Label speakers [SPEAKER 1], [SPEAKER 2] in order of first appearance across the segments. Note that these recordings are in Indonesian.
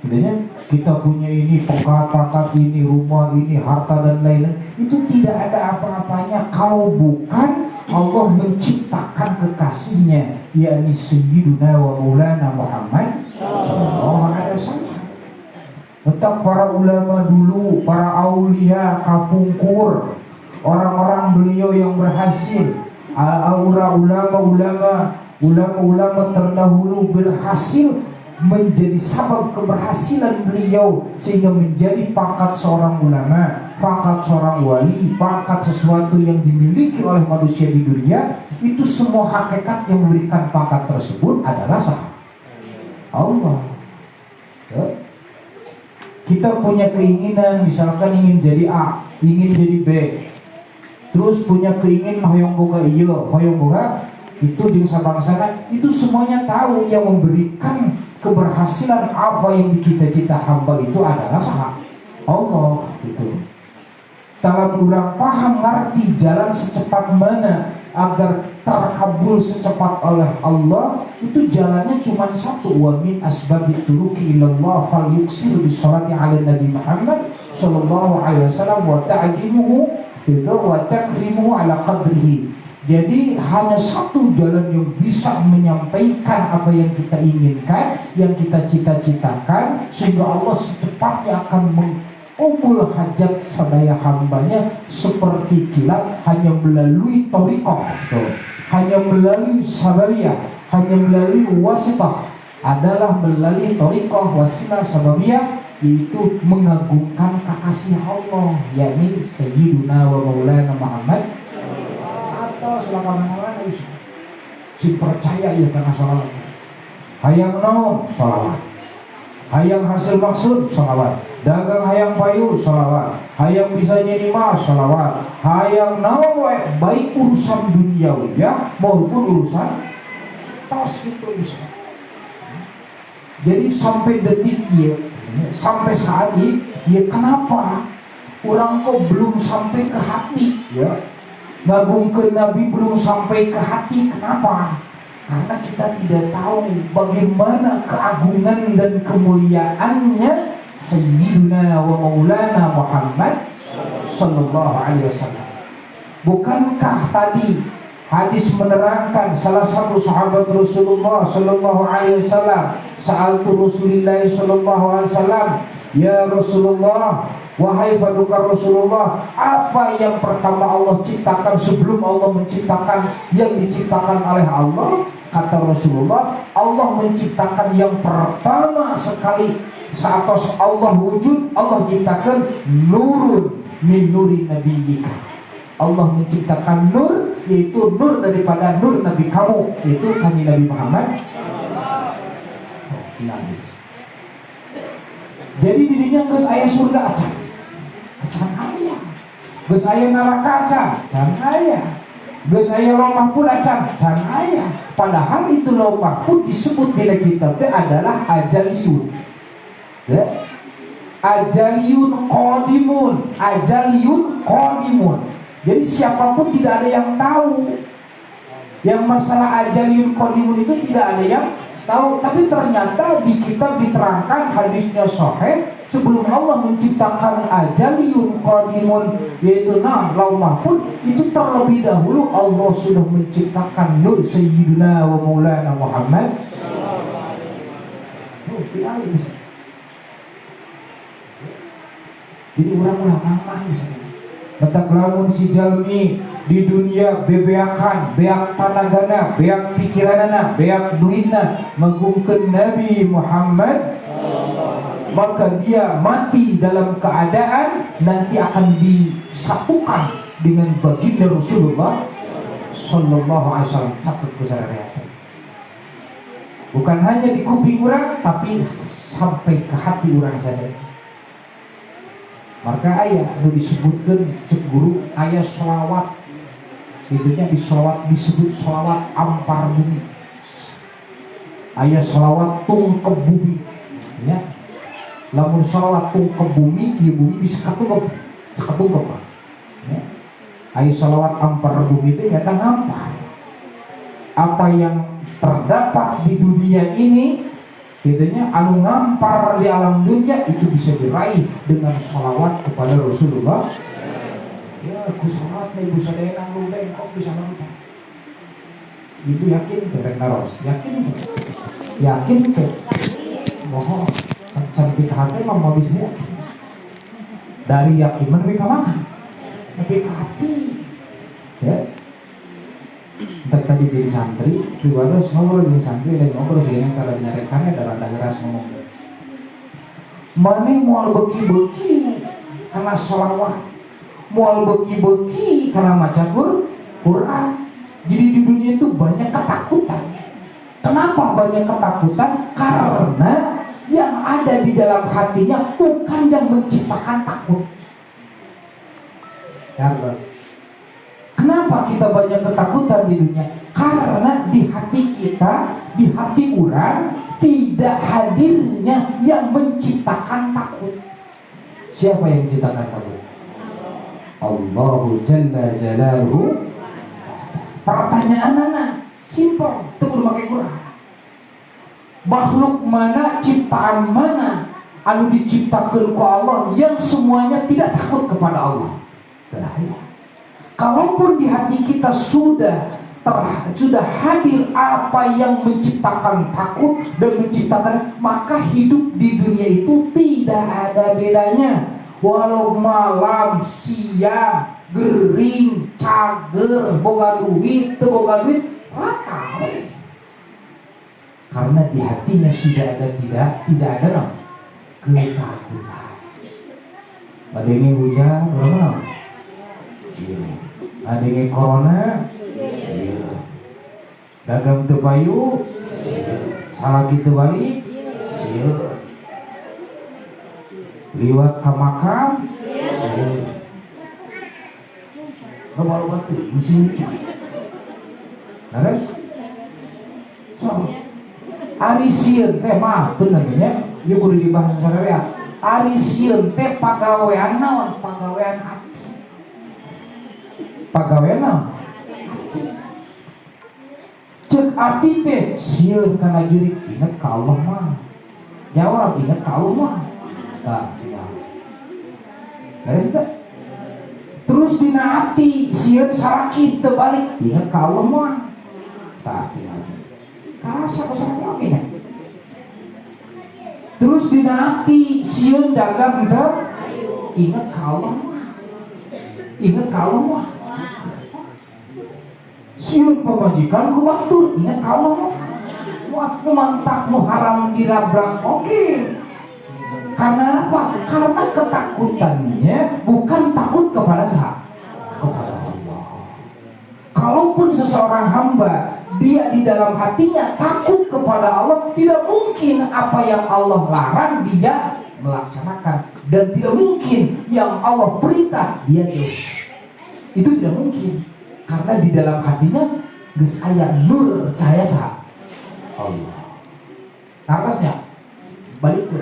[SPEAKER 1] Sebenarnya kita punya ini, pangkat ini, rumah ini, harta dan lain-lain, itu tidak ada apa-apanya kalau bukan Allah menciptakan kekasihnya, yakni Sayyiduna wa Maulana Muhammad sallallahu alaihi wasallam. Tetap para ulama dulu, para aulia, kapungkur, orang-orang beliau yang berhasil, ulama terdahulu berhasil menjadi sabab keberhasilan beliau, sehingga menjadi pangkat seorang ulama, pangkat seorang wali, pangkat sesuatu yang dimiliki oleh manusia di dunia. Itu semua hakikat yang memberikan pangkat tersebut adalah Allah. Ya. Kita punya keinginan, misalkan ingin jadi A, ingin jadi B, terus punya keinginan hoyong boga iya, hoyong boga itu jeung sabangsana, itu semuanya tahu yang memberikan keberhasilan apa yang dicita-cita hamba itu adalah Allah gitu. Dalam urang paham ngerti jalan secepat mana agar terkabul secepat oleh Allah, itu jalannya cuma satu, wa min asbabit turuki ilallah fal yuksir bisolati ala Nabi Muhammad sallallahu alaihi wasallam wa ta'zimuhu wa takrimuhu ala qadrihi. Jadi hanya satu jalan yang bisa menyampaikan apa yang kita inginkan, yang kita cita-citakan, sehingga Allah secepatnya akan mengabul hajat sadaya hambanya seperti kilat, hanya melalui thariqah, hanya melalui sababiyah, hanya melalui wasitah, adalah melalui thariqah, wasilah, sababiyah, yaitu mengagungkan kekasih Allah, yakni Sayyiduna wa Maulana Muhammad. Selama mana si percaya ya karena salawat. Hayang naon salawat, hayang hasil maksud salawat, dagang hayang payu salawat, hayang bisa jadi mas salawat, hayang naon baik urusan duniawi ya maupun urusan tas itu bisa. Jadi sampai detik ya, sampai saat ini ya, kenapa orang kok belum sampai ke hati ya? Ngagum ke Nabi belum sampai ke hati. Kenapa? Karena kita tidak tahu bagaimana keagungan dan kemuliaannya Sayyiduna wa Maulana Muhammad sallallahu alaihi wasallam. Bukankah tadi hadis menerangkan salah satu sahabat Rasulullah sallallahu alaihi wasallam, sa'altu Rasulullah sallallahu alaihi wasallam, ya Rasulullah, wahai paduka Rasulullah, apa yang pertama Allah ciptakan sebelum Allah menciptakan yang diciptakan oleh Allah? Kata Rasulullah, Allah menciptakan yang pertama sekali saat Allah wujud, Allah ciptakan nurun min nuri nabiyyika. Allah menciptakan nur, yaitu nur daripada nur Nabi kamu, yaitu kanjeng Nabi Muhammad. Jadi dirinya geus aya surga acan. Can aya. Geus aya neraka acan, can aya. Geus aya lauh mahfuz acan, can aya. Padahal itu lauh mahfuz disebut di kitab teh adalah ajaliyun. Ya. Ajaliyun qadimun, ajaliyun qadimun. Jadi siapapun tidak ada yang tahu. Yang masalah ajaliyun qadimun itu tidak ada yang tahu, tapi ternyata di kitab diterangkan hadisnya sahih sebelum Allah menciptakan ajaliyun qadimun, yaitu lauh mahfuz, itu terlebih dahulu Allah sudah menciptakan nur Sayyidina wa Maulana Muhammad. Jadi orang-orang mamah tetap lamun si jalmi di dunia bebeakan, beak tanagana, beak pikiranana, beak duitna ngagungkeun Nabi Muhammad, maka dia mati dalam keadaan nanti akan disatukan dengan baginda Rasulullah sallallahu alaihi wasallam. Catat besar. Bukan hanya di kuping orang, tapi sampai ke hati orang saja. Maka ayat nu disebutkan cek guru ayat sholawat, itunya disebut sholawat ampar bumi, ayat sholawat tungkep bumi ya. Lamun sholawat tungkep bumi, ya bumi bisa ketungkep ya. Ayat sholawat ampar bumi itu nyata ngampar apa yang terdapat di dunia ini, Kitanya anu ngampar di alam dunia itu bisa diraih dengan sholawat kepada Rasulullah. Ya, aku sholat nih bisa denang lu bengkok bisa nonton. Ibu yakin ke naros? Yakin ke? Mohon cantik hati mama bisa yakin. Dari yakin menuju ke mana? Lebih ke hati. Ya. Tadi jadi santri, pribadi ngobrol jadi santri dan ngobrol sih yang kalau dinyarekannya dalam keras ngomong. Mana mual beki-beki karena sholawat, mual beki-beki karena maca Quran. Jadi di dunia itu banyak ketakutan. Kenapa banyak ketakutan? Karena yang ada di dalam hatinya bukan yang menciptakan takut. Kenapa kita banyak ketakutan di dunia? Karena di hati kita, di hati orang tidak hadirnya yang menciptakan takut. Siapa yang menciptakan takut? Allahu Jalla Jalaluhu. Pertanyaan mana? Simpel, tunggu pakai Quran. Makhluk mana, ciptaan mana anu diciptakan ku Allah yang semuanya tidak takut kepada Allah? Tidak ada. Kalaupun di hati kita sudah hadir apa yang menciptakan takut dan menciptakan, maka hidup di dunia itu tidak ada bedanya. Walau malam, siang, gering, cager, boga duit, boga duit, rata. Karena di hatinya sudah ada tidak ada no? Ketakutan. Ada yang hujan, berapa? Ada yang corona, siap. Dagang tepayu, siap. Salah kita balik, siap. Liwat ke makam, siap. Kebal batu, musim ini. Naras? So, Arisieun teh maaf benernya, ya boleh dibahas saudara ya. Arisieun teh pagawean naon? Pagawean hati. Pagawean naon? Cek arti teh sieun kana jurik ingat ka Allah mah. Jawab ingat ka Allah mah. Nah, dari situ. Terus dina hati sieun sakit terbalik ingat ka Allah mah. Tah, karasa pasang oke nya. Terus dina hati sieun dagang teh ingat ka Allah mah. Ingat ka Allah mah. Sieun pemajikan ku batur ingat ka Allah mah. Waktu mantak nu haram dirabrak oke. Karena apa? Karena ketakutannya bukan takut kepada siapa? Kepada Allah. Kalaupun seseorang hamba dia di dalam hatinya takut kepada Allah, tidak mungkin apa yang Allah larang dia melaksanakan, dan tidak mungkin yang Allah perintah dia jauh. Itu tidak mungkin, karena di dalam hatinya geus aya nur cahaya sa Allah. Atasnya balik ke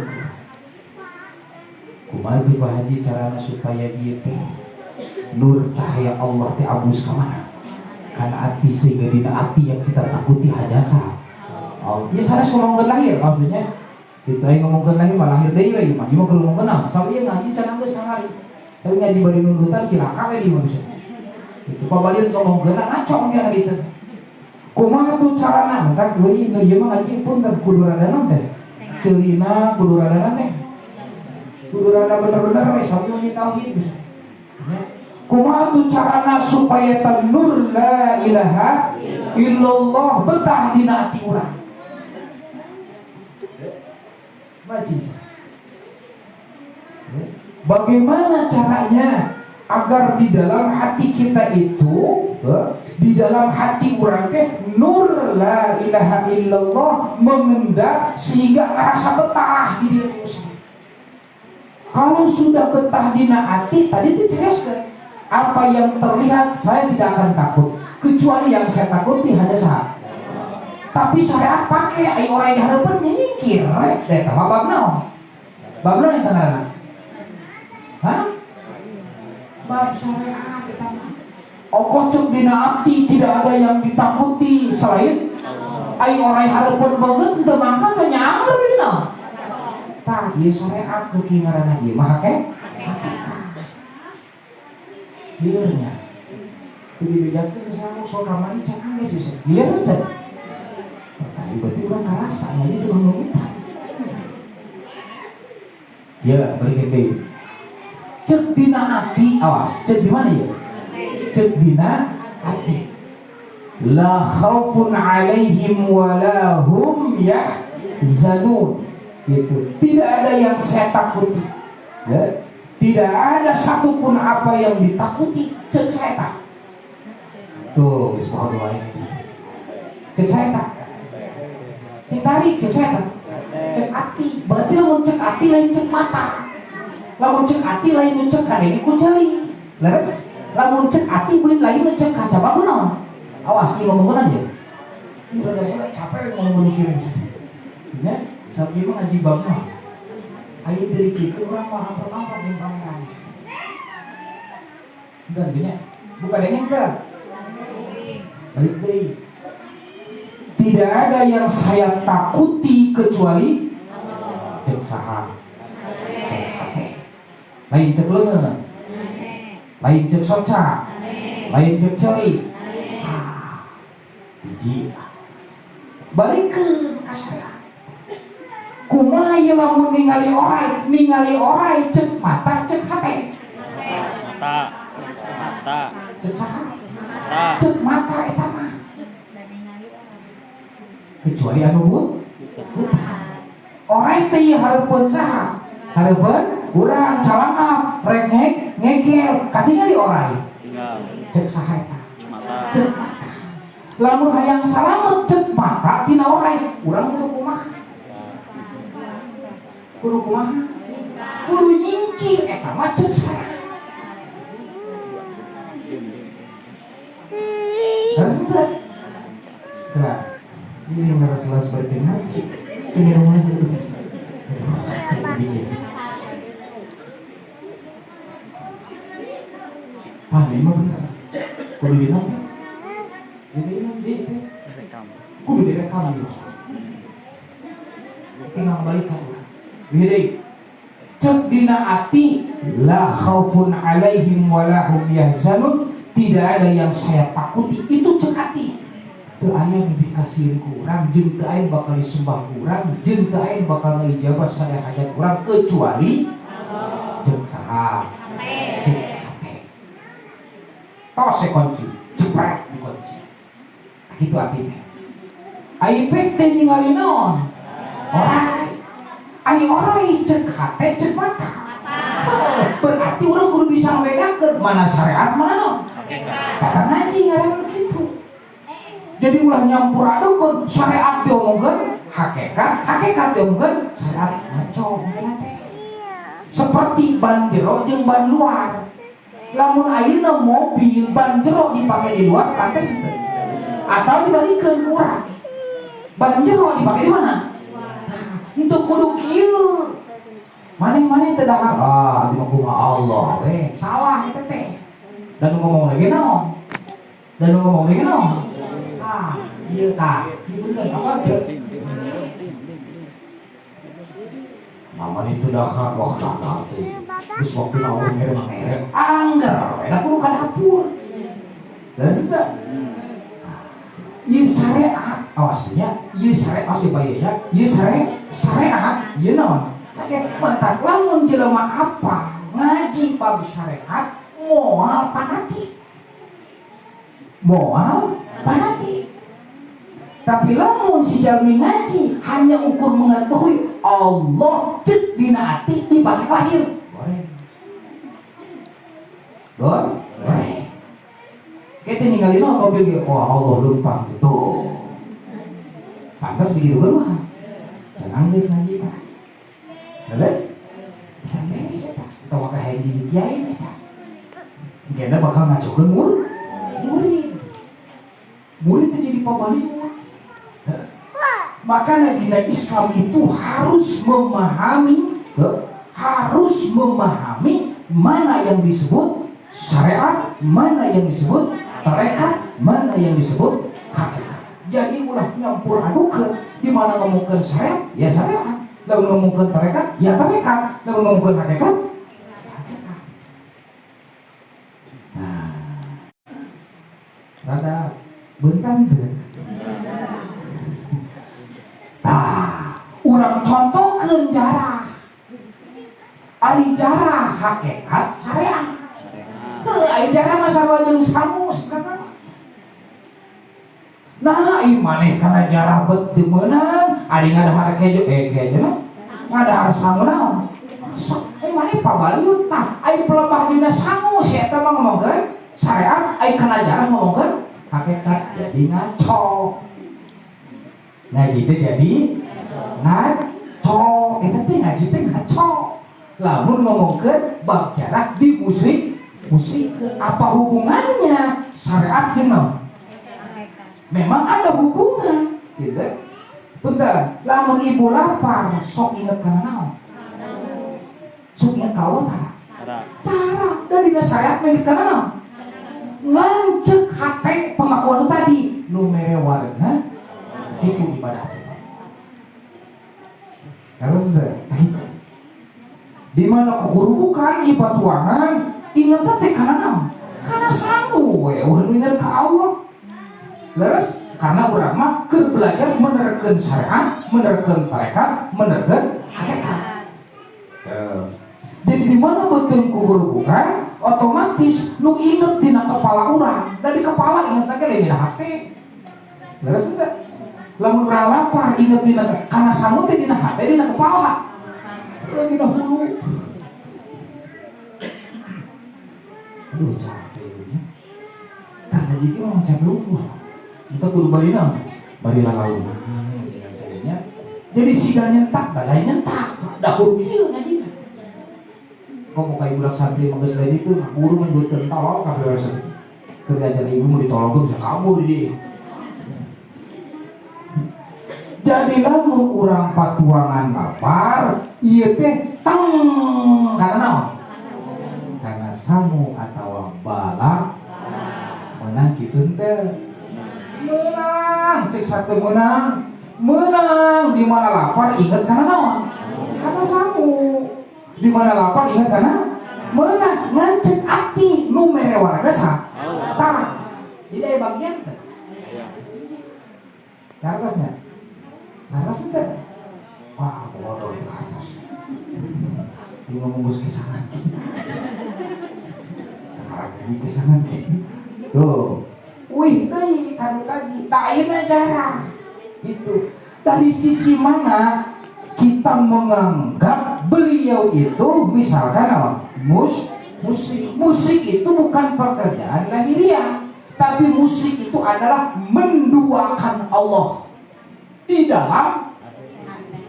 [SPEAKER 1] kumaha teh Pak Haji carana supaya dia teh nur cahaya Allah teh abus ka mana? Karena hati sehingga dina hati yang kita takuti hajasa. Oh, ya sanes ngomongkeun lahir maksudnya. Kita ngomongkeun lahir mah lahir deui we mah. Ieu mah keur ngomongkeun sampai ngaji can geus kamari. Tapi ngaji bari nunutan cilaka we di manusia. Itu pabaliut ngomongkeun ngacong ge ditu. Kumaha tuh carana? Entar deui nu ieu mah ngaji pun kudu rada naon teh. Ceulina kudu rada naon teh. Kudu rada bener-bener we sampai tauhid bisa. Kumaha tuh carana supaya tanur la ilaha illallah betah dina hati urang. Bagaimana caranya agar di dalam hati kita itu, di dalam hati urang teh nur la ilaha illallah mengendap sehingga rasa betah di diri kita. Kalau sudah betah dina hati, tadi diceritakan apa yang terlihat saya tidak akan takut, kecuali yang saya takuti hanya satu. Tapi syariat pakai ai orang yang harapan nyingkir deh sama bab naon? Bab naon eta ngaranna? Hah? Bab syariat eta mah. Okocok dina hati tidak ada yang ditakuti selain Ai orang harapun banget teu mangkat nya anggar dina. Tah ieu syariat nu kieu ngaranna ieu mah hakikah. Bieunya. Teu dibedakeun sama sok kamari cakang geus bisa. Bieu teh. Tah berarti urang karasa nya itu ngomongin. Ya, balikin deh. Cek dina hati, awas. Cek di mana ya? Cek dina hati. La khaufun alaihim walahum yahzanun. Itu tidak ada yang saya takuti. Ya? Tidak ada satupun apa yang ditakuti. Cek saya tak. Tuh, bismillah doa ini. Cek saya tak. Cek tarik, cek saya tak. Cek hati, berarti lamun cek hati lain cek mata. Lamun cek hati lain cek kadenge kuceli. Leres? Lamun cek hati beulin lain cek kaca bageuna. Awas ieu ngomongan ya. Ieu rada capek ngomong kieu. Ya, sampai mah ngaji bab mah. Aya dari kieu urang mah hampir-hampir jeung pangeran. Dan gini, bukan dengeng teh. Balik deui. Tidak ada yang saya takuti kecuali cek saha, cek hati. Lain cek leungeun, lain cek soca, lain cek celi. Hiji balikeun ka syariat. Kumaha ieu lamun ningali orai cek mata, cek hati. Mata. Cek saha? Cek mata eta mah. Kecuali anu buta. Orang teh hareupeun saha? Hareupeun urang calangap, rek ngegel, katingali orai. Cek saha eta? Cek mata. Lamun hayang salamet cek mata tina orai, urang kudu kumaha? Kudu nyingkir eta mah cek saha? Harus teh. Nah, ini yang harus seperti hati. Ini rumah itu. Pandai mah benar. Kudu dinonton. Jadi kudu direkam gitu. Tinggal balikan. Bihdeui. Cek dina ati la khaufun alaihim walahum yahzanun. Tidak ada yang saya takuti. Itu cek hati. Teu aya dibikasiin ku urang, jeung teu aya bakal disembah ku urang, jeung teu aya bakal ngijabah sadaya hajat urang kecuali cek saha? Cek hate. Tos kunci, cepret dikunci. Kitu artinya. Ai pek teh ningali naon? Orai. Ai orai cek hate, cek mata. Berarti urang kudu bisa membedakeun mana syariat mana naon. Tata ngaji ngaran kitu. Jadi ulah nyampur adukeun syariat diomongkeun hakikat diomongkeun syariat ngaco mungkin teh. Seperti ban jero jeung ban luar. Lamun ayeuna mobil ban jero dipake di luar pantes teu? Atau dibalikeun urang. Ban jero dipake di mana? Untuk kudu kieu. Maneh-maneh teu dahar di mah Allah we. Salah eta teh. Dan ngomong lagi naon? Iya tak, iya bener apa dia? Namanya itu dahar, wah dahar tuh. Terus waktu nawar merek anggar, enak kudu ka dapur. Dan sudah. Ieu syariat, awasnya, ieu syariat masih bayanya, ieu syariat, ieu naon? Kake mentak lamun jelema apa ngaji bab syariat moal panati. Tapi lamun si jalmi ngaji hanya ukur mengetahui Allah cek dina hati dipake lahir. Goreng. Kita ninggalin mobil ge, wah Allah lupa tuh. Pantas begitu kan mah. Jangan geus ngaji Pak. Leles? Jangan beres eta. Tawa ka haji di kiai eta. Genda bakal ngacokeun murid itu jadi pemaling. Makanya dina Islam itu harus memahami mana yang disebut syariat, mana yang disebut tarekat, mana yang disebut hakikat. jadi ulah nyampur adukeun di mana ngomongkeun syariat ya syariat, lamun ngomongkeun tarekat ya tarekat, lamun ngomongkeun hakikat hakikat. Nah, rada bentan teu. Tah, urang contohkeun jarah. Ari jarah hakikat syariat. Teu aya jarah mah sarua jeung samu sebenarnya. Nah, imaneh kana jarah bet teu meunang, ari ngadahar kejo ngadahar sangu naon? Sok imaneh pabaliut tah, ai pelebah dina sangu si eta mah ngomongkeun syariat, ai kana jarah ngomongkeun hakikat jadi ngaco. Ngaji teh jadi ngaco, eta teh ngaji teh ngaco. Lamun ngomongkeun bab jarah di musrik apa hubungannya syariat jeung naon? Memang ada hubungan, gitu. Bentar, lamun ibu lapar, sok inget kana naon? Sok inget ka Allah tara. Dan dina syariat mah kana naon? Ngancek hate pengakuan tadi, nu mere warna kitu ibadah. Harus teh. Di mana kehurubukan ibatuangan, inget teh kana naon? Kana sangu we, inget ka Allah. Leres karena urang mah keur belajar menerkeun syariat, menerkeun tarekat, menerkeun hakikat. Jadi di mana betul kugurubukan, otomatis nu inget dina kepala urang, dan di kepala inget lagi lain dina hati. Leres teh. Lamun urang lapar inget dina kana sangu teh dina hati, dina kepala. Dina hulu. Aduh capek nya. Tah ngaji ki mah macam lupa. Kita kudu bari naon? Bari lalauna. Jadi siga nyentak, balai nyentak. Dahur kieu ngajina. Kok mau kayak budak santri mah geus lain itu, guru menjeukeun tolol ka beresan. Keur ngajar ibu mau ditolongkeun bisa kabur di. Jadi lamun urang patuangan lapar, ieu teh tang kana naon? Kana sangu atawa bala menang kitu teh. Menang, cek satu menang di mana lapar ingat karena naon? Karena samu. Di mana lapar ingat karena menang, ngancek ati nu mere warga sa. Tah. Jadi aya bagian teh. Ke atasnya. Atas teh. Wah, bodoh itu atas. Dia ngomong bos kesangan. Sekarang jadi kesangan. Tuh. Wih, kan tadi tak ayeuna jarah. Gitu. Dari sisi mana kita menganggap beliau itu misalkan apa? Musik itu bukan pekerjaan lahiriah, tapi musik itu adalah menduakan Allah di dalam hati.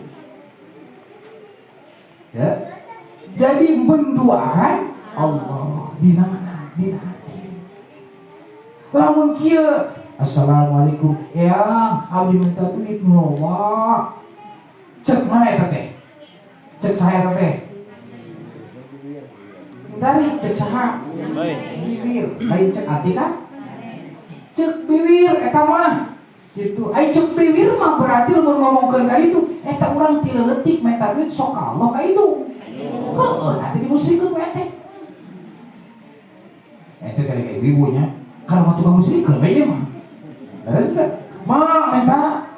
[SPEAKER 1] Ya. Jadi menduakan Allah di mana? Di hati. Lamun kieu assalamualaikum eyang abdi minta duit nu loba cek mana eta teh cek saya teh dari cek saha bibir lain cek ati kan cek bibir eta mah gitu ai cek bibir mah berarti lamun ngomongkeun ka ditu eta urang ti leutik minta duit sok ka Allah ka itu heueuh atuh dimusrikeun we teh eta teh kayak ibunya. Kalau mau tukang musrik kan baiknya mah. Terus tak, mah minta,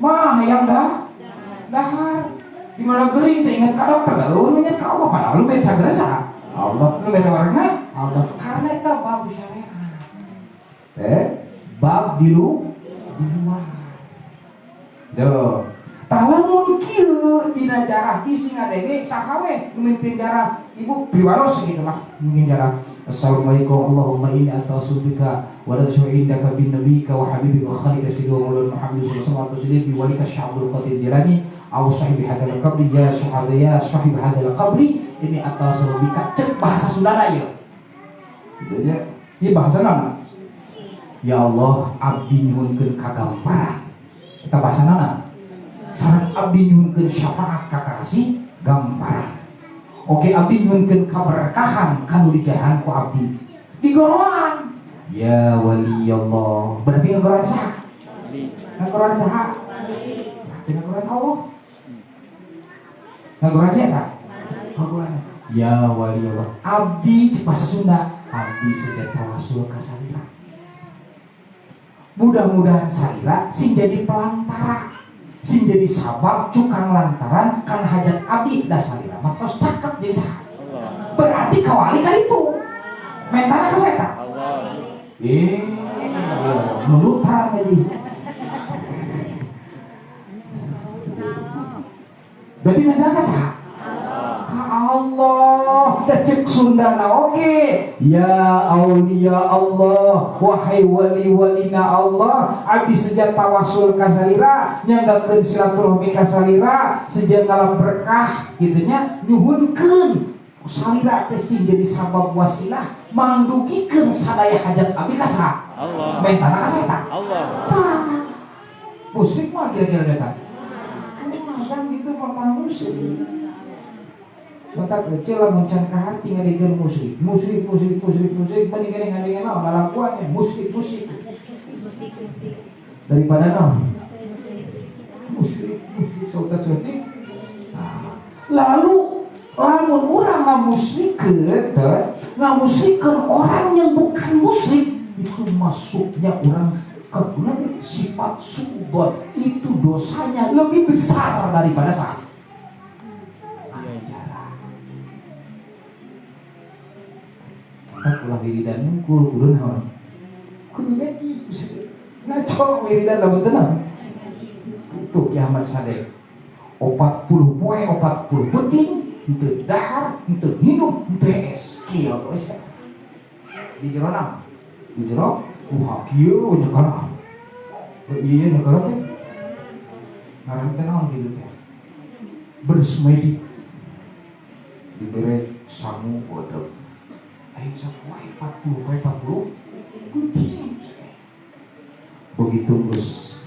[SPEAKER 1] mah yang dahar. Di mana gering, ingat ka dokter, lu ingat ka Allah, padahal lu baca gerasa. Allah, lu baca warna, Allah. Karena itu bab syariat. Bab di luar. Duh. Talamun kieu dina jarah bisi ngadenge saha we mimpin jarah ibu piwaros gitu mah mungkin jarah assalamualaikum Allahumma inni atausubbika wa la syu'indaka bin nabiyika wa habibika wa khalika sayyidina Muhammad sallallahu alaihi wasallam wa lika sya'bul qadir jalani aw sahibi hadal qabri ya suhada ya sahib hadal qabri ini atausubbika cek bahasa Sundana ya gitu ya ieu bahasa naon ya Allah abdi nyuhunkeun kagamparan eta bahasa naon sareng abdi nyuhunkeun syafaat kakasih gambaran. Oke abdi nyuhunkeun kaberkahan kanu dijahan ku abdi. Digoroan. Ya wali Allah. Berarti ngegoroan sah. Ngaguran saha? Ngaguran Allah. Ngaguran siapa? Ngaguran. Ya wali Allah. Abdi cek bahasa Sunda. Abdi sedang tawasul ka salira. Mudah-mudahan salira sing jadi pelantara, sing jadi sabab cukang lantaran kan hajat abdi da salira mah tos caket jadi saha. Berarti kawali kan itu. Mentara ka saya. Melutar tadi. Berarti mentara ka saha? Allah, da cek Sundana oge. Ya aulia Allah, wahai wali-walina Allah, abdi sejak tawasul ka salira, nyanggakeun silaturahmi ka salira, sejak dalam berkah kitu nya nyuhunkeun salira teh sing jadi sabab wasilah mandugikeun sadaya hajat abdi ka saha? Allah. Mentana ka saha? Allah. Musrik mah kira-kira eta. Kan gitu mah musrik. Mata kecil lah mencan ke hati ngadikan musrik mendingan lakuannya musrik daripada musrik sautat setik. Lalu lamun orang ngamusrikeun orang yang bukan musrik, itu masuknya orang ke sifat suudon, itu dosanya lebih besar daripada saat ulah wiridan mungkul kudu naon kudu ngaji ngaco wiridan lamun tenang untuk kiamat sadek 40 poe 40 penting henteu dahar henteu hidup henteu es kieu wis di jero naon di jero kieu nyekana ieu nyekana teh ngaran teh naon kitu teh bersemedi dibere sangu bodog ayo sampai 40 begitu Gus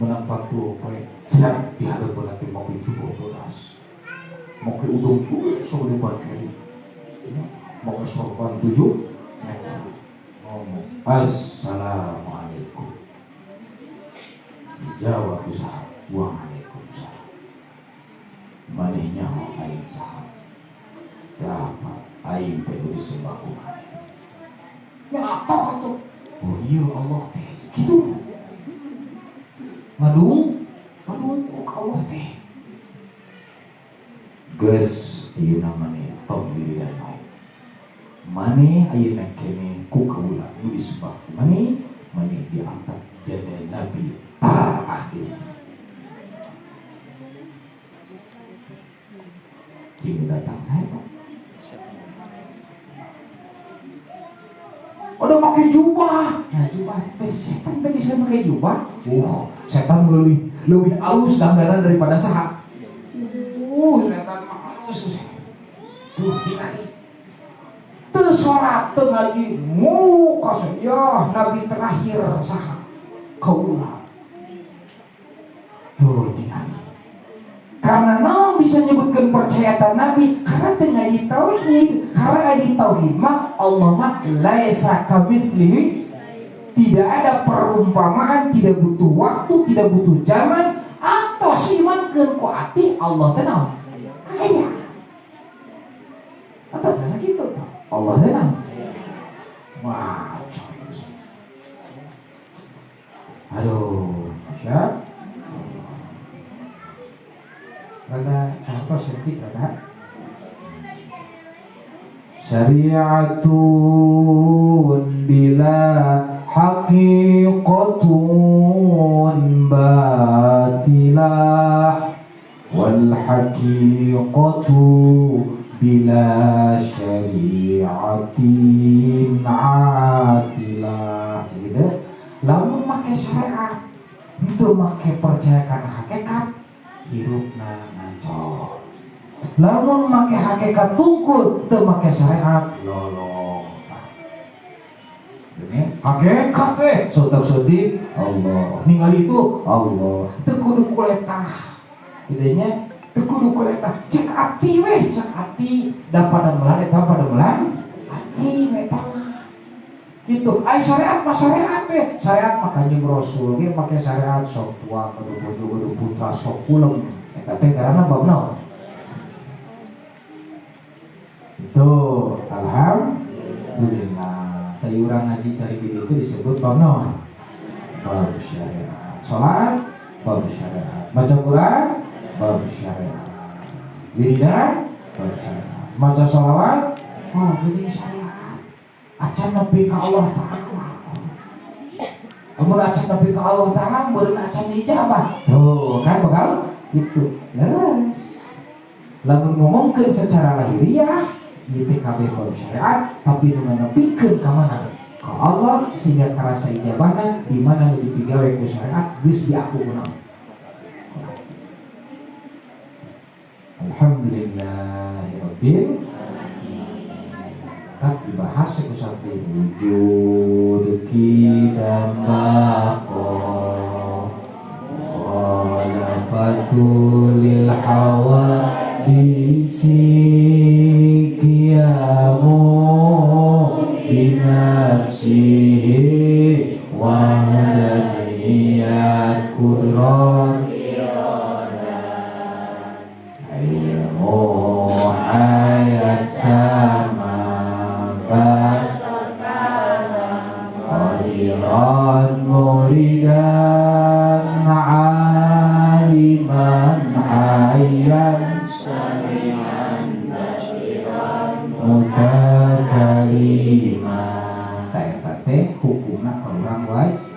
[SPEAKER 1] menang 40 jangan diharapkan nanti mau ke jubah beras mau ke udung soalnya barkari mau ke sorban 7 ngomong assalamualaikum dijawab usaha waalaikumsalam manehnya mau aing sahat dapat aing teh disembah kumaha. Ya apa tuh? Oh iya Allah teh gitu. Ngadung ku Allah teh. Geus ieu namanya taubir dan baik. Mane ayeuna kene ku kaula nu disembah mane diangkat jadi nabi terakhir. Jika datang saya udah pakai jubah, nah jubah, setan teh bisa pakai jubah. Setan lebih halus gambaran daripada saha. Setan mah halus. Tinggali. Teu salat teu ngaji, ya nabi terakhir saha? Kaula. Tuh tinggali. Karena naon bisa nyebutkan percayaan Nabi karena tengah di tauhid, karena di tauhid mah Allah mah laisa kamitslihi, tidak ada perumpamaan, tidak butuh waktu, tidak butuh zaman, atau imankeun ku ati Allah teh naon aya atau sasa kitu Allah teh naon wah aduh masya rada apa sedikit rada syariatun bila haqiqatun batilah wal haqiqatu bila syariatin atilah gitu. Lamun make syariat itu make percayakan hakikat hirupna ngancor. Lamun make hakikat tungkul teu make syariat lolong. Ini hakikat sotak-sotik Allah. Ningali itu Allah. Teu kudu kuletah. Idenya teu kudu kuletah. Cek ati dapat melan eta pada melan ati eta mah. Gitu, ay syariat mah syariat be. Syariat mah Kanjeng Rasul ge make syariat sok tua kudu bojo kudu putra sok kulem. Eta teh karana bab naon? Itu alhamdulillah. Tadi urang ngaji cari video itu disebut bab naon? Bab syariat. Salat bab syariat. Baca Quran bab syariat. Wiridan bab syariat. Maca shalawat geuning syariat. Acan nepi ka Allah Ta'ala. Amun acan nepi ka Allah Ta'ala beureun acan dijabah. Tuh kan bakal gitu. Leres. Lamun ngomongkeun secara lahiriah ieu teh kabeh bab syariat, tapi nu nepikeun ka mana? Ka Allah sehingga karasa ijabahna di mana nu dipigawe ku syariat geus diaku kunaon. Alhamdulillahirabbil tak dibahas ku sampai wujud dan baqo khalafatul lil hawadisi qiyamu binafsihi wahdaniyat kudrat ilmu hayat sama qadiran muridan aliman hayyan sami'an basiran mutakaliman. Eta teh hukumna ka urang wajib.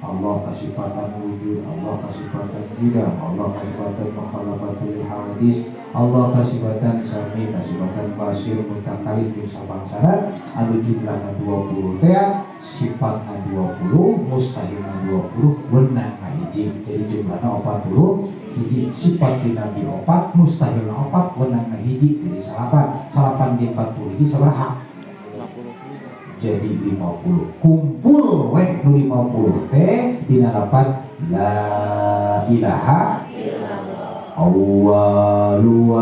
[SPEAKER 1] Allah kasifatan wujud, Allah kasifatan qidam, Allah kasifatan makhalafatul hawadis, Allah kasifatan sami, kasifatan basir, mutakalim, sabangsana anu jumlahna 20 teh, sifatna 20, mustahilna 20, beunangna hiji. Jadi jumlahna 40 hiji, sifat di Nabi 4, mustahilna 4, beunangna hiji. Jadi salapan di 40 hiji sabaraha? Jadi 50. Kumpul weh nu 50 teh dina lapan la ilaha illallah. Awwalu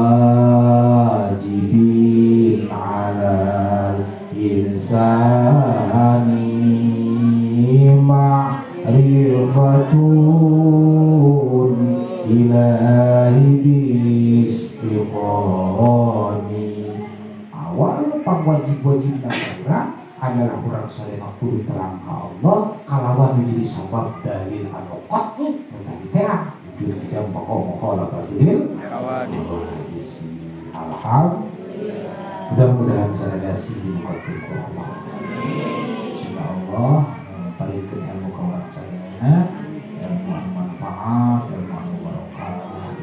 [SPEAKER 1] wajibin 'alal insani ma'rifatun ilahi bistiqami. Awal pangwajib-wajib urang adalah urang sadaya kudu terang ka Allah kalawan menjadi sabab dalil anu qat'i tadi teh wujud kita pokok mukhalafadil hawadis. Alhamdulillah. Mudah-mudahan sadaya sing dimukakeun ku Allah. Insya Allah palingkeun ilmu ka urang sadayana, ilmu anu manfaat, ilmu anu barokah,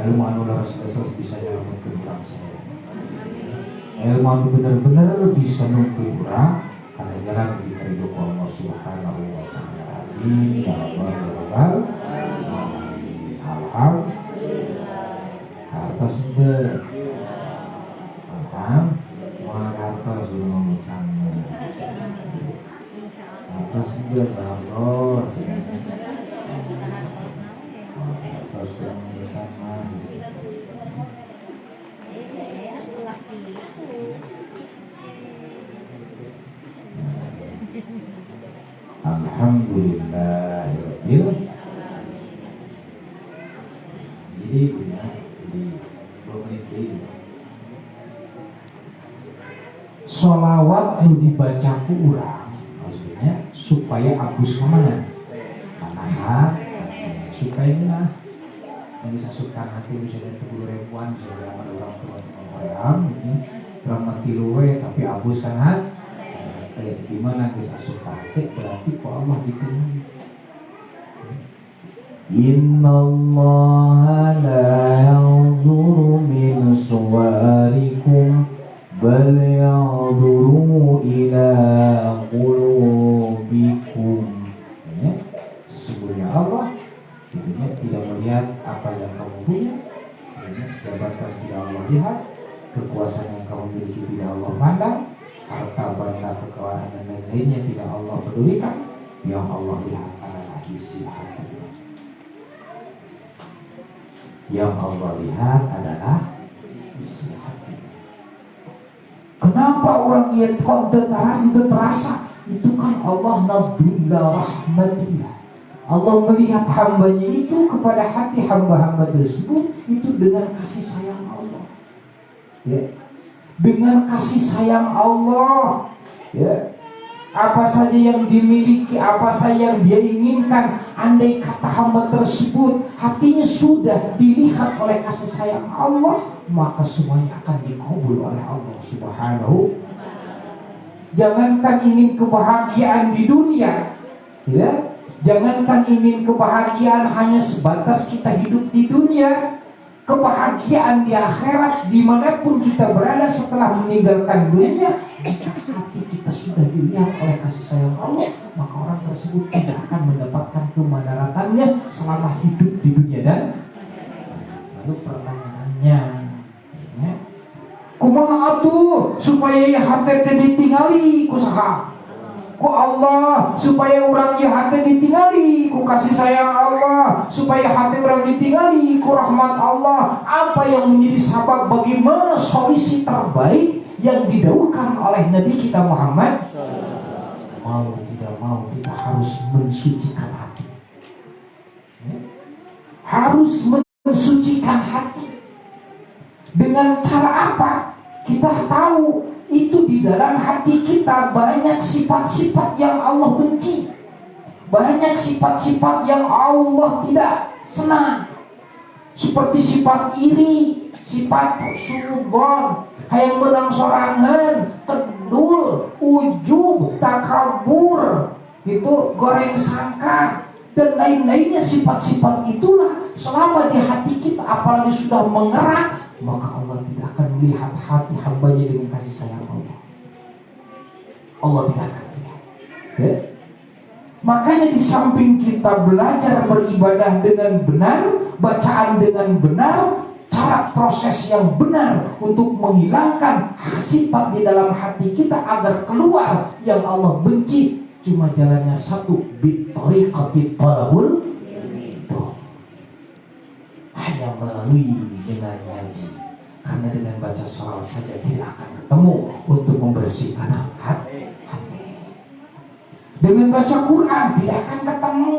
[SPEAKER 1] ilmu anu leres-leres bisa nyelametkeun urang sadaya. Ilmu anu benar-benar bisa nunggu urang karena jalan diberi Allah Subhanahu wa ta'ala. Amin ya rabbal alamin. Alhamdulillah. Atas teu. Alhamdulillah. Atas lumutang. Atas teu baros. Atas lumutang. Alhamdulillahirabbil. Jadi punya di 2 menit ini. Sholawat nu dibaca ku urang maksudnya supaya agus ka mana? Kana hati. Supaya gimana? Yang sasukan hati misalnya 10.000-an misalnya ada orang tua orang urang mati luwe tapi agus kan hati. Gimana kisah suka hati berarti kok Allah diterima. Innallaha la yanzuru min suwarikum bal yanzuru ila qulubikum. Ya, sesungguhnya Allah tidak melihat apa yang kamu punya, jabatan tidak Allah lihat, kekuasaan yang kamu miliki tidak Allah pandang, harta benda kekayaan dan lain-lainnya tidak Allah pedulikan. Yang Allah lihat adalah isi hati. Yang Allah lihat adalah isi hati. Kenapa orang yang kok terasa? Itu kan Allah nadru ila rahmatillah. Allah melihat hambanya itu kepada hati hamba-hamba tersebut itu dengan kasih sayang Allah. Ya. Dengan kasih sayang Allah. Ya. Apa saja yang dimiliki, apa saja yang dia inginkan, andai kata hamba tersebut hatinya sudah dilihat oleh kasih sayang Allah, maka semuanya akan dikabul oleh Allah Subhanahu. Jangankan ingin kebahagiaan di dunia, ya, jangankan ingin kebahagiaan hanya sebatas kita hidup di dunia, kebahagiaan di akhirat dimanapun kita berada setelah meninggalkan dunia, jika hati kita sudah dilihat oleh kasih sayang Allah, maka orang tersebut tidak akan mendapatkan kemadaratannya selama hidup di dunia. Dan lalu pertanyaannya, ya, kumaha atuh supaya hati ditinggali ku saha? Ku Allah, supaya orang ieu hati ditinggali ku kasih sayang Allah, supaya hati orang ditinggali ku rahmat Allah. Apa yang menjadi sabab bagaimana solusi terbaik yang didauhkan oleh Nabi kita Muhammad? Mau tidak mau kita harus mensucikan hati, ya? Harus mensucikan hati. Dengan cara apa? Kita tahu itu di dalam hati kita banyak sifat-sifat yang Allah benci, banyak sifat-sifat yang Allah tidak senang, seperti sifat iri, sifat suudzon, hayang menang sorangan, tedul, ujub, takabur, gitu, goreng sangka, dan lain-lainnya. Sifat-sifat itulah selama di hati kita, apalagi sudah mengerat, maka Allah tidak akan melihat hati hambanya dengan kasih sayang Allah. Allah tidak akan melihat, ya? Makanya di samping kita belajar beribadah dengan benar, bacaan dengan benar, cara proses yang benar untuk menghilangkan sifat di dalam hati kita agar keluar yang Allah benci, cuma jalannya satu, bitariqati talabul ilmi, hanya melalui dengan ngaji. Karena dengan baca sholawat saja tidak akan ketemu untuk membersihkan hati. Dengan baca Quran tidak akan ketemu.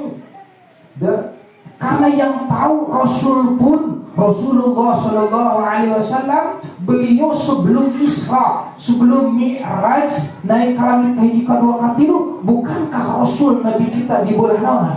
[SPEAKER 1] Karena yang tahu Rasul pun, Rasulullah Shallallahu Alaihi Wasallam, beliau sebelum Isra, sebelum Mi'raj, naik ke langit hiji kadua katilu, bukankah Rasul Nabi kita dibelah naona?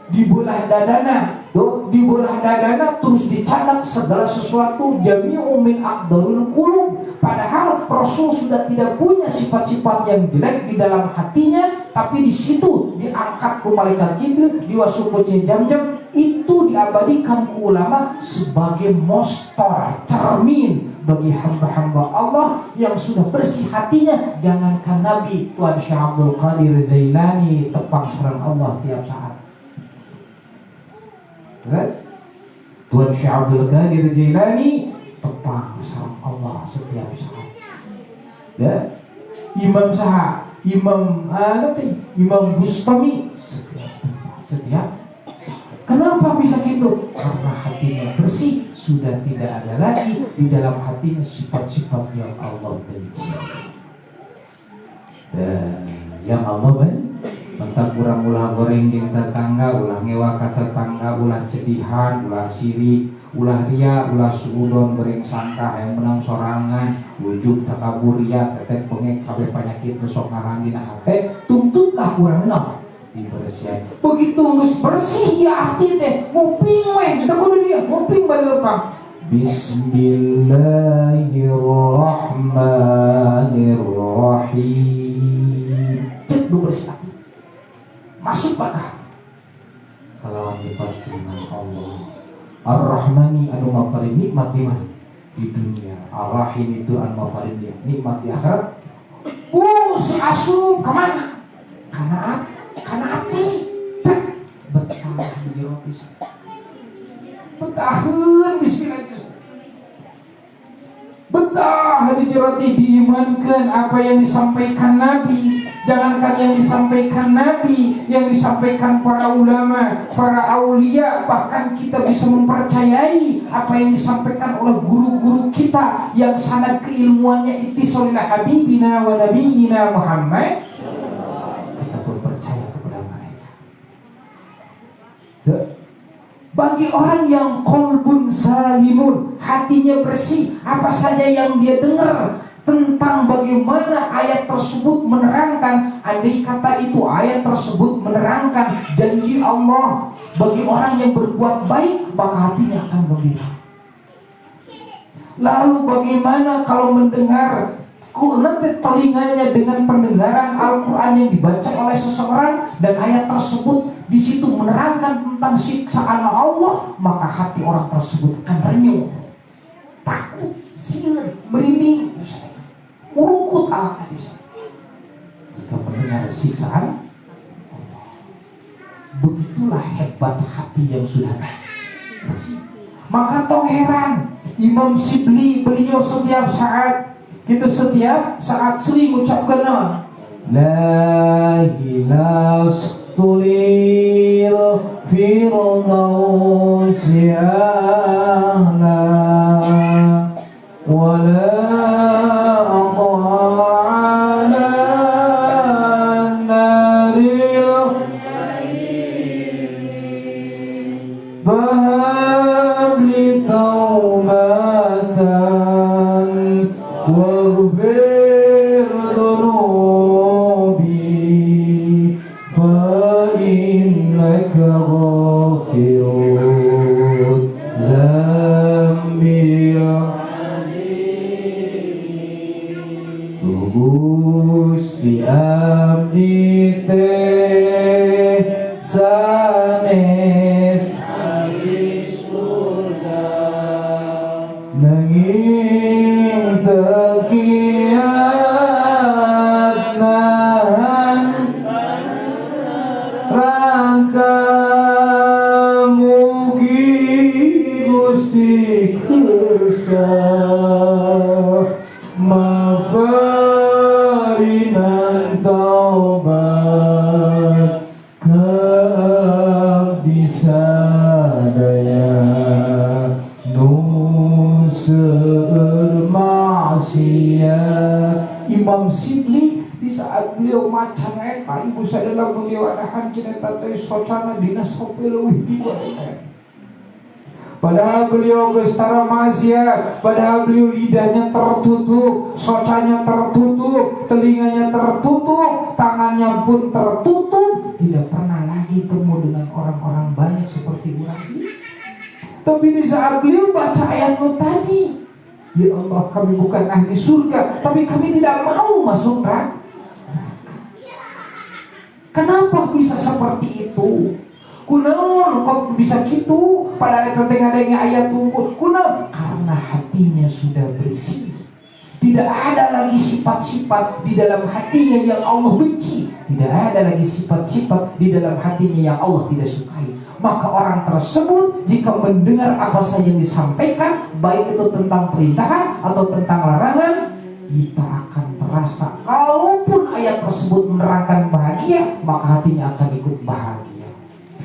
[SPEAKER 1] Dibelah dadana, dibelah dadana, terus dicatat segala sesuatu, jami'u min aqdarul qulub. Padahal Rasul sudah tidak punya sifat-sifat yang jelek di dalam hatinya, tapi di situ diangkat ke malaikat Jibril, diwasupu jam-jam, itu diabadikan ke ulama sebagai mostor, cermin bagi hamba-hamba Allah yang sudah bersih hatinya. Jangankan Nabi, Tuan Syekh Abdul Qadir Zailani tepang serang Allah tiap saat. Terus Tuan Syekh Abdul Qadir Jailani tepang serang Allah setiap saat. Ya, Imam Saha, Imam Bustami setiap. Kenapa bisa gitu? Karena hatinya bersih, sudah tidak ada lagi di dalam hatinya sifat-sifat yang Allah benci. Dan yang Allah benci, mentang kurang ulah goreng jeung tetangga, ulah ngewa ka tetangga, ulah cedihan, ulah sirik, ulah ria, ulah suudon, goreng sangka, yang menang sorangan, ujub takabur ria, tetep pengek kabeh penyakit besok ngarang dina hate, tuntutlah kurang naon dibersihan. Begitu geus bersih ya hati teh, muping we, teu kudu dia, muping baleumpang. Bismillahirrahmanirrahim. Cek bersih hati. Masuk pada kalau dipercaya Allah Ar-Rahmani anu mapari nikmat di dunia, Ar-Rahim itu anu mapari nikmat di akhirat. Si asup kemana? Karena hati cek betah di jero pisan, betaheun bismillah, betah di jero diimankeun apa yang disampaikan Nabi, Jangankan yang disampaikan Nabi, yang disampaikan para ulama, para aulia, bahkan kita bisa mempercayai apa yang disampaikan oleh guru-guru kita yang sanad keilmuannya ittisalil habibina wa nabiyina Muhammad. Kita pun percaya kepada mereka. Bagi orang yang qalbun salimun, hatinya bersih, apa saja yang dia dengar tentang bagaimana ayat tersebut menerangkan, andai kata itu ayat tersebut menerangkan janji Allah bagi orang yang berbuat baik, maka hatinya akan gembira. Lalu bagaimana kalau mendengar, nanti telinganya dengan pendengaran Al-Quran yang dibaca oleh seseorang dan ayat tersebut di situ menerangkan tentang siksaan Allah, maka hati orang tersebut akan renyuh, takut, singer, merinding, merungkut hati saya jika mendengar siksaan Allah. Begitulah hebat hati yang sudah bersih. Maka tong heran Imam Shibli, beliau setiap saat sering mengucapkan la ilaha tulil firdausi a'la wala Imam Shibli di saat beliau macan eta ibu sadela beliau adahan cinta teh socana dinas kopi leuwih dibalik. Padahal beliau bestara maksiat, padahal beliau lidahnya tertutup, socanya tertutup, telinganya tertutup, tangannya pun tertutup, tidak pernah lagi temu dengan orang-orang banyak seperti orang ini. Tapi di saat beliau baca ayat itu tadi, ya Allah, kami bukan ahli surga, tapi kami tidak mau masuk neraka. Kenapa bisa seperti itu? Kunaon kok bisa gitu? Padahal tetengah-tengah ayat tunggu. Kunaon? Karena hatinya sudah bersih. Tidak ada lagi sifat-sifat di dalam hatinya yang Allah benci. Tidak ada lagi sifat-sifat di dalam hatinya yang Allah tidak sukai. Maka orang tersebut jika mendengar apa saja yang disampaikan, baik itu tentang perintahan atau tentang larangan, kita akan terasa, kalaupun ayat tersebut menerangkan bahagia, maka hatinya akan ikut bahagia.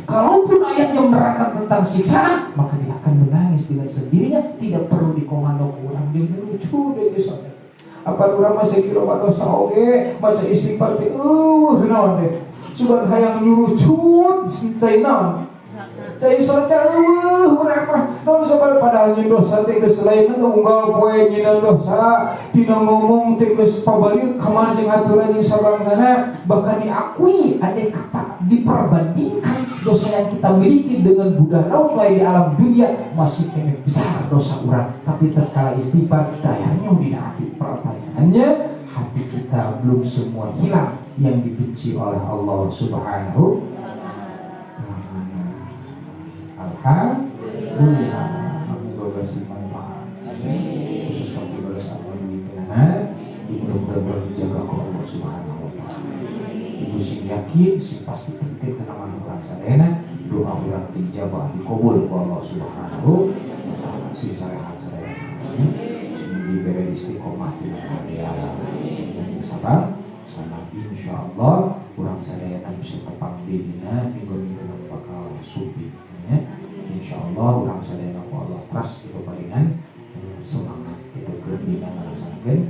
[SPEAKER 1] Kalaupun ayat yang menerangkan tentang siksaan, maka dia akan menangis dengan sendirinya, tidak perlu dikomando orang. Dia lucu deh kisahnya. Apa orang masih kira dosa oke, baca istighfar teh naon deh. Sudah hayang nyuruh cut cai naon. Cai saja urang mah naon sabal padahal nyeun dosa teh geus lain unggal poe nyeun dosa, tina ngomong teh geus pabaliut ka maneh aturan jeung sabangsana, bahkan diakui ada kata diperbandingkan dosa yang kita miliki dengan budak laut di alam dunia masih kene besar dosa urang, tapi tatkala istighfar dayanya di hati. Pertanyaannya, hati kita belum semua hilang yang dibenci oleh Allah Subhanahu. Alhamdulillah, semoga bermanfaat. Khusus bagi bersama di kenangan, mudah-mudahan dijaga oleh Allah Subhanahu wa Ta'ala. Ibu sing yakin, sing pasti penting kenangan orang sadayana, doa orang dijabah dikabul oleh Allah Subhanahu wa Ta'ala. Sing sarehat sadayana, sing diberi istiqomah di dunia yang sabar, sama insyaallah urang sadayana bisa tepang dina minggu-minggu bakal supi ya. Insyaallah urang sadayana ku Allah trust itu palingan semangat itu keur dina ngarasakeun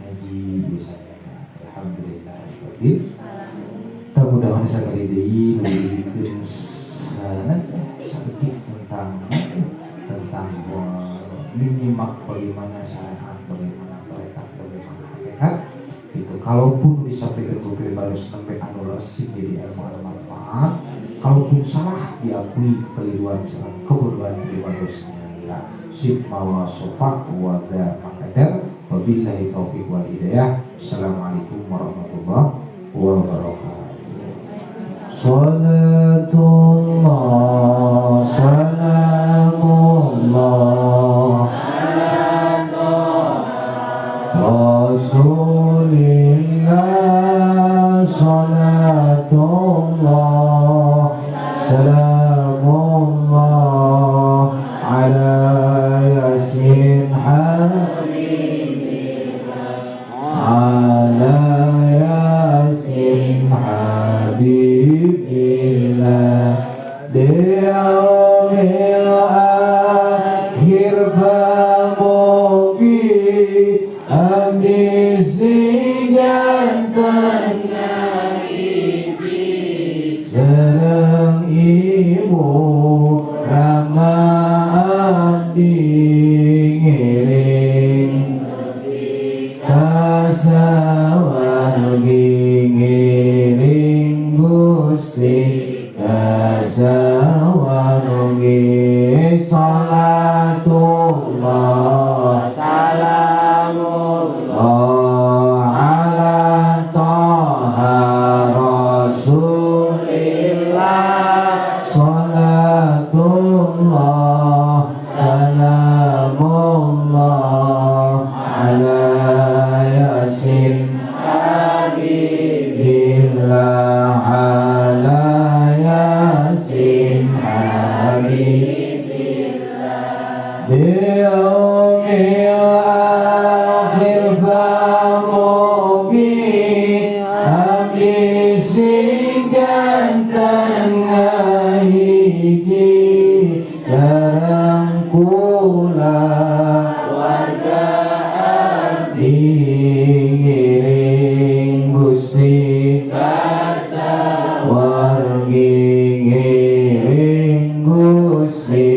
[SPEAKER 1] ngaji sadayana. Alhamdulillah rabbil mudah-mudahan sakali deui nuliikeun sedikit tentang menyimak bagaimana syariat, bagaimana tarekat, bagaimana hakikat itu. Kalaupun disampaikan ke pribadi sampai anulasi jadi ilmu manfaat, kalaupun salah diakui kekeliruan serta kebodohan pribadi ya sifat wa sofak wa makadar. Wabillahi taufiq wal hidayah. Assalamualaikum warahmatullahi wabarakatuh. Salatullah salamullah Rasulillah. Salatullah salamullah ala yasin ala yasin habibillah di yaumil akhir bamugi abdi sinjantan sareng ibu rama abdi ngiring kasawargi ngiring Gusti kasawargi. Salatullah salamullah ala taha rasulillah. Salatullah salamullah ala yasin habibillah ala yasin habibillah biyaumil akhir bamugi abdi sing janten ngahiji sareng kula warga abdi ngiring Gusti kasawargi ngiring Gusti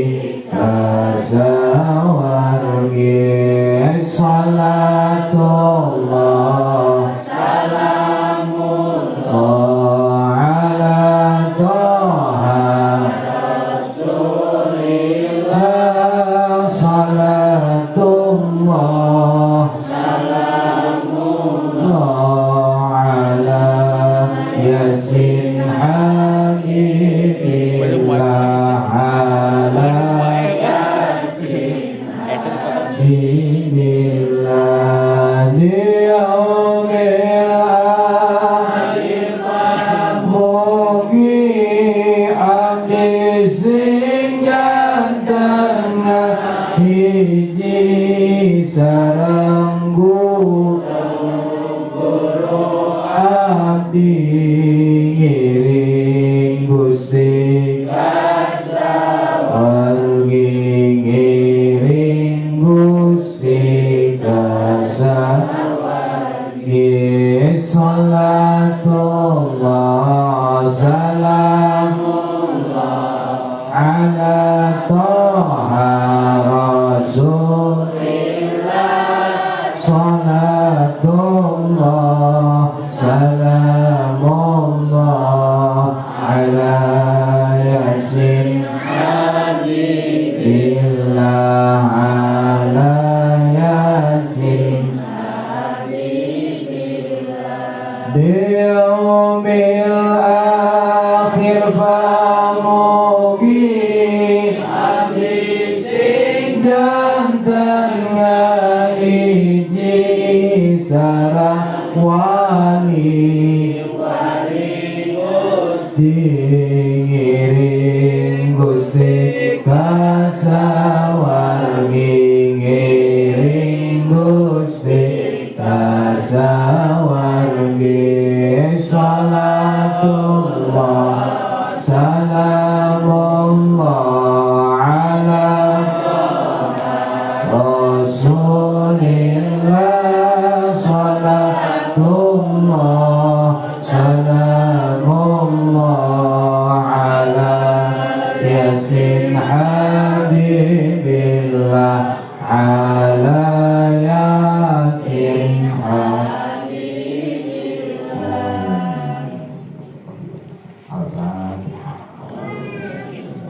[SPEAKER 1] kasawargi. Salatullah salamullah ala taha rasulillah. Salatullah salamullah ala yasin habibillah ala yasin habibillah di yaumil akhir bamugi abdi sing janten ngahiji sareng guru abdi ngiring Gusti kasawargi ngiring Gusti kasawargi. Salatullah salamullah ala taha rasulillah. Salatullah salamullah ala yasin habibillah ala yasin habibillah di yaumil akhir bamugi abdi sing janten ngahiji sareng wali Gusti ngiring Gusti kasawargi ngiring Gusti kasawargi. Rasulillah salatullah salamullah ala yasin habibillah ala yasin habibillah. Al-Fatihah.